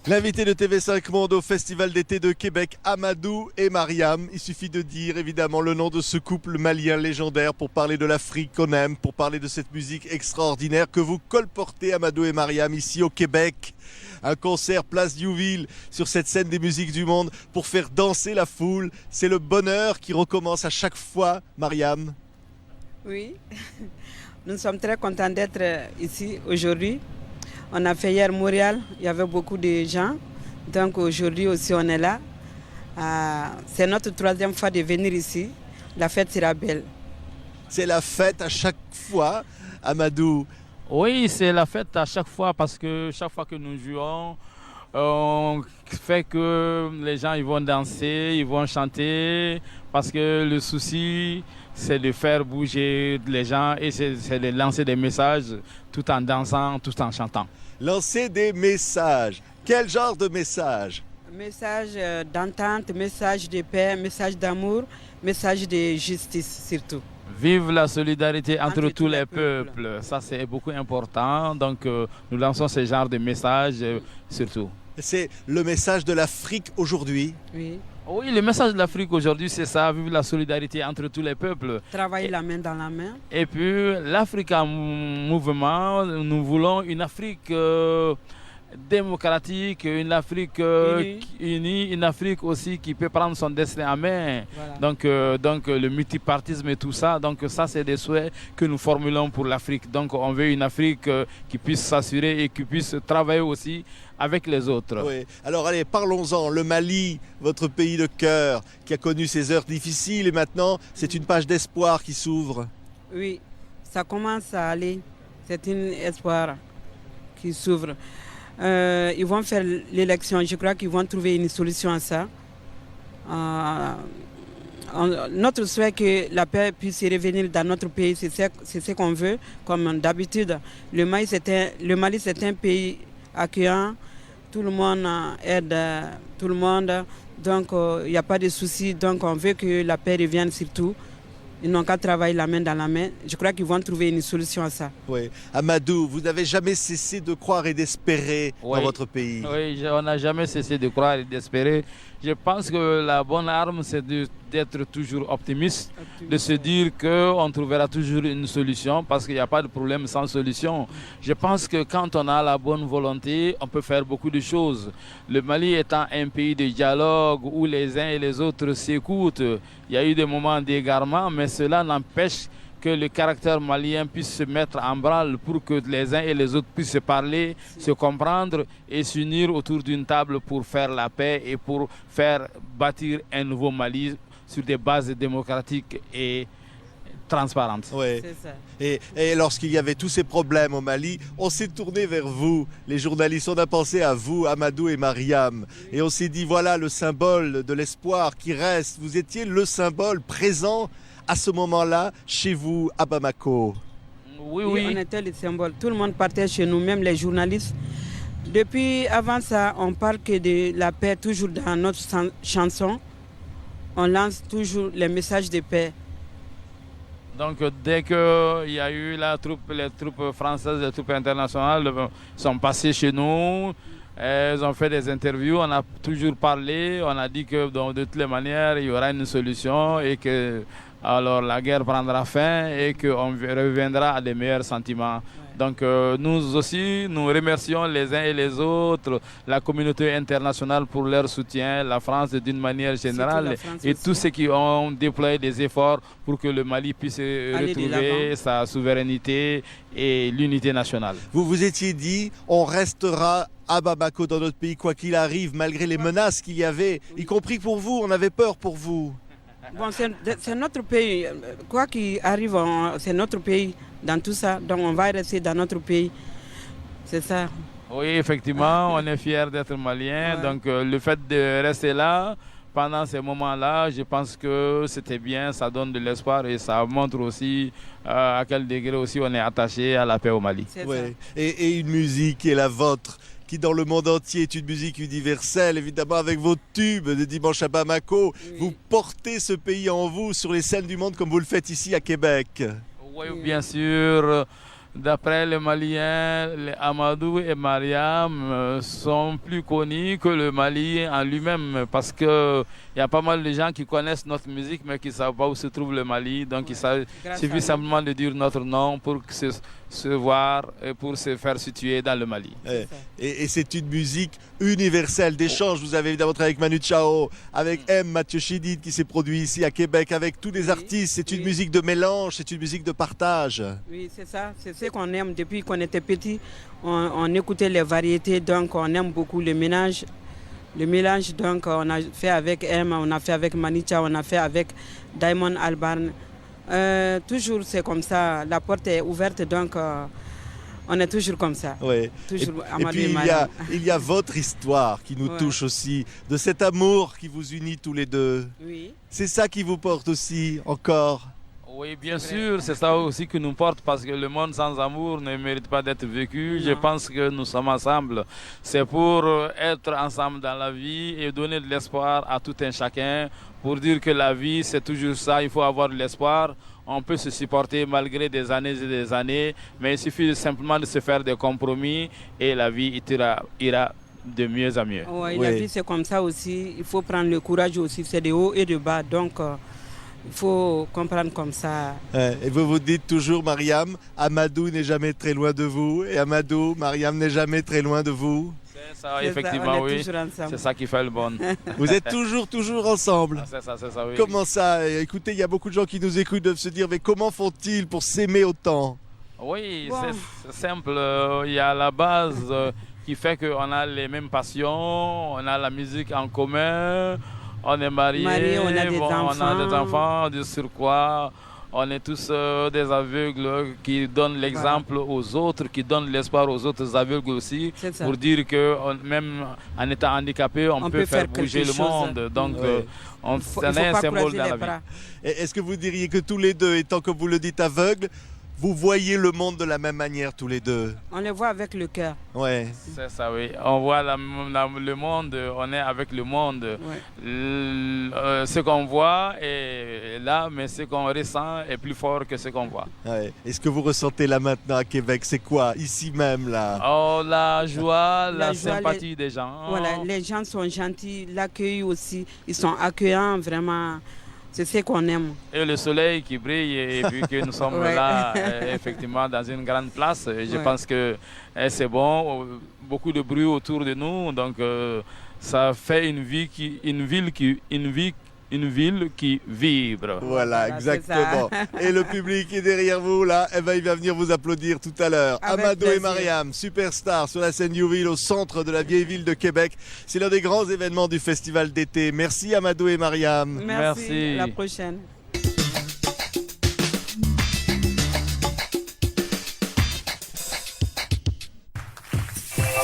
L'invité de TV5 Monde au Festival d'été de Québec, Amadou et Mariam. Il suffit de dire évidemment le nom de ce couple malien légendaire pour parler de l'Afrique qu'on aime, pour parler de cette musique extraordinaire que vous colportez, Amadou et Mariam, ici au Québec. Un concert place Diouville sur cette scène des musiques du monde pour faire danser la foule. C'est le bonheur qui recommence à chaque fois, Mariam. Oui, nous sommes très contents d'être ici aujourd'hui. On a fait hier Montréal, il y avait beaucoup de gens. Donc aujourd'hui aussi on est là. C'est notre troisième fois de venir ici. La fête sera belle. C'est la fête à chaque fois, Amadou. Oui, c'est la fête à chaque fois parce que chaque fois que nous jouons, on fait que les gens ils vont danser, ils vont chanter parce que le souci c'est de faire bouger les gens et c'est de lancer des messages tout en dansant, tout en chantant. Lancer des messages. Quel genre de message? Message d'entente, message de paix, message d'amour, message de justice surtout. Vive la solidarité entre tous les peuples. Ça, c'est beaucoup important. Donc, nous lançons ce genre de message surtout. C'est le message de l'Afrique aujourd'hui. Oui. Oui, le message de l'Afrique aujourd'hui, c'est ça. Vive la solidarité entre tous les peuples. Travailler la main dans la main. Et puis, l'Afrique en mouvement, nous voulons une Afrique démocratique, une Afrique unie, une Afrique aussi qui peut prendre son destin en main. Voilà. Donc le multipartisme et tout ça, donc ça c'est des souhaits que nous formulons pour l'Afrique. Donc on veut une Afrique qui puisse s'assurer et qui puisse travailler aussi avec les autres. Oui. Alors allez, parlons-en. Le Mali, votre pays de cœur, qui a connu ses heures difficiles et maintenant c'est une page d'espoir qui s'ouvre. Oui, ça commence à aller. C'est un espoir qui s'ouvre. Ils vont faire l'élection, je crois qu'ils vont trouver une solution à ça. Notre souhait que la paix puisse revenir dans notre pays, c'est ce qu'on veut, comme d'habitude. Le Mali, c'est un pays accueillant, tout le monde aide tout le monde, donc il n'y a pas de souci, donc on veut que la paix revienne surtout. Ils n'ont qu'à travailler la main dans la main. Je crois qu'ils vont trouver une solution à ça. Oui. Amadou, vous n'avez jamais cessé de croire et d'espérer dans votre pays. Oui, on n'a jamais cessé de croire et d'espérer. Je pense que la bonne arme, c'est d'être toujours optimiste, de se dire qu'on trouvera toujours une solution parce qu'il n'y a pas de problème sans solution. Je pense que quand on a la bonne volonté, on peut faire beaucoup de choses. Le Mali étant un pays de dialogue où les uns et les autres s'écoutent, il y a eu des moments d'égarement, mais cela n'empêche que le caractère malien puisse se mettre en branle pour que les uns et les autres puissent se parler, se comprendre et s'unir autour d'une table pour faire la paix et pour faire bâtir un nouveau Mali sur des bases démocratiques et transparentes. Oui. C'est ça. Et lorsqu'il y avait tous ces problèmes au Mali, on s'est tourné vers vous, les journalistes. On a pensé à vous, Amadou et Mariam. Et on s'est dit, voilà le symbole de l'espoir qui reste. Vous étiez le symbole présent à ce moment-là, chez vous, à Bamako. Oui, on était le symbole. Tout le monde partait chez nous, même les journalistes. Depuis avant ça, on parle que de la paix toujours dans notre chanson. On lance toujours les messages de paix. Donc dès qu'il y a eu les troupes françaises, les troupes internationales sont passées chez nous. Elles ont fait des interviews, on a toujours parlé, on a dit que de toutes les manières, il y aura une solution et que alors la guerre prendra fin et qu'on reviendra à des meilleurs sentiments. Donc nous aussi, nous remercions les uns et les autres, la communauté internationale pour leur soutien, la France d'une manière générale et tous ceux qui ont déployé des efforts pour que le Mali puisse retrouver sa souveraineté et l'unité nationale. Vous vous étiez dit, on restera à Bamako dans notre pays, quoi qu'il arrive, malgré les menaces qu'il y avait, y compris pour vous, on avait peur pour vous. Bon, c'est notre pays. Quoi qu'il arrive, c'est notre pays dans tout ça. Donc on va rester dans notre pays. C'est ça. Oui, effectivement, on est fiers d'être maliens. Ouais. Donc le fait de rester là, pendant ces moments-là, je pense que c'était bien, ça donne de l'espoir et ça montre aussi à quel degré aussi on est attaché à la paix au Mali. Oui. Et une musique qui est la vôtre, qui dans le monde entier est une musique universelle, évidemment avec vos tubes de Dimanche à Bamako. Oui. Vous portez ce pays en vous sur les scènes du monde comme vous le faites ici à Québec. Oui, bien sûr. D'après les Maliens, les Amadou et Mariam sont plus connus que le Mali en lui-même parce qu'il y a pas mal de gens qui connaissent notre musique mais qui ne savent pas où se trouve le Mali. Donc il suffit simplement de dire notre nom pour se voir et pour se faire situer dans le Mali. Et c'est une musique universelle d'échange. Vous avez évidemment travaillé avec Manu Chao, avec M, Mathieu Chédid qui s'est produit ici à Québec, avec tous les artistes. C'est une musique de mélange, c'est une musique de partage. Oui, c'est ça. C'est ce qu'on aime depuis qu'on était petit. On écoutait les variétés, donc on aime beaucoup le mélange. Le mélange, donc on a fait avec M, on a fait avec Manu Chao, on a fait avec Diamond Albarn. Toujours c'est comme ça, la porte est ouverte, donc on est toujours comme ça. Ouais. Toujours et puis il y a votre histoire qui nous touche aussi, de cet amour qui vous unit tous les deux. Oui. C'est ça qui vous porte aussi encore. Oui, bien sûr, c'est ça aussi qui nous porte parce que le monde sans amour ne mérite pas d'être vécu. Je pense que nous sommes ensemble. C'est pour être ensemble dans la vie et donner de l'espoir à tout un chacun. Pour dire que la vie, c'est toujours ça, il faut avoir de l'espoir. On peut se supporter malgré des années et des années, mais il suffit simplement de se faire des compromis et la vie ira de mieux en mieux. Oui, la vie, c'est comme ça aussi. Il faut prendre le courage aussi, c'est de haut et de bas. Donc, il faut comprendre comme ça. Et vous vous dites toujours, Mariam, Amadou n'est jamais très loin de vous. Et Amadou, Mariam n'est jamais très loin de vous. C'est ça, effectivement, oui. C'est ça qui fait le bon. Vous êtes toujours ensemble. C'est ça, oui. Comment ça? Écoutez, il y a beaucoup de gens qui nous écoutent, doivent se dire, mais comment font-ils pour s'aimer autant? Oui, c'est simple. Il y a la base qui fait qu'on a les mêmes passions, on a la musique en commun. On est mariés, on a des enfants, de surcroît. On est tous des aveugles qui donnent l'exemple aux autres, qui donnent l'espoir aux autres aveugles aussi, pour dire que même en étant handicapé, on peut faire bouger le monde. Donc, c'est un symbole dans la vie. Est-ce que vous diriez que tous les deux, étant comme vous le dites aveugles, vous voyez le monde de la même manière tous les deux? On le voit avec le cœur. Ouais. C'est ça, oui. On voit le monde, on est avec le monde. Ouais. Ce qu'on voit est là, mais ce qu'on ressent est plus fort que ce qu'on voit. Ouais. Et ce que vous ressentez là maintenant à Québec, c'est quoi? Ici même, là? Oh, la joie, la sympathie des gens. Voilà, les gens sont gentils, l'accueil aussi, ils sont accueillants, vraiment. C'est ce qu'on aime. Et le soleil qui brille, et vu que nous sommes là, effectivement, dans une grande place, je pense que c'est bon. Beaucoup de bruit autour de nous, donc ça fait une ville qui vibre. Voilà, exactement. Et le public est derrière vous, là, il va venir vous applaudir tout à l'heure. Amadou et Mariam, superstar sur la scène Youville au centre de la vieille ville de Québec. C'est l'un des grands événements du festival d'été. Merci Amadou et Mariam. Merci. À la prochaine.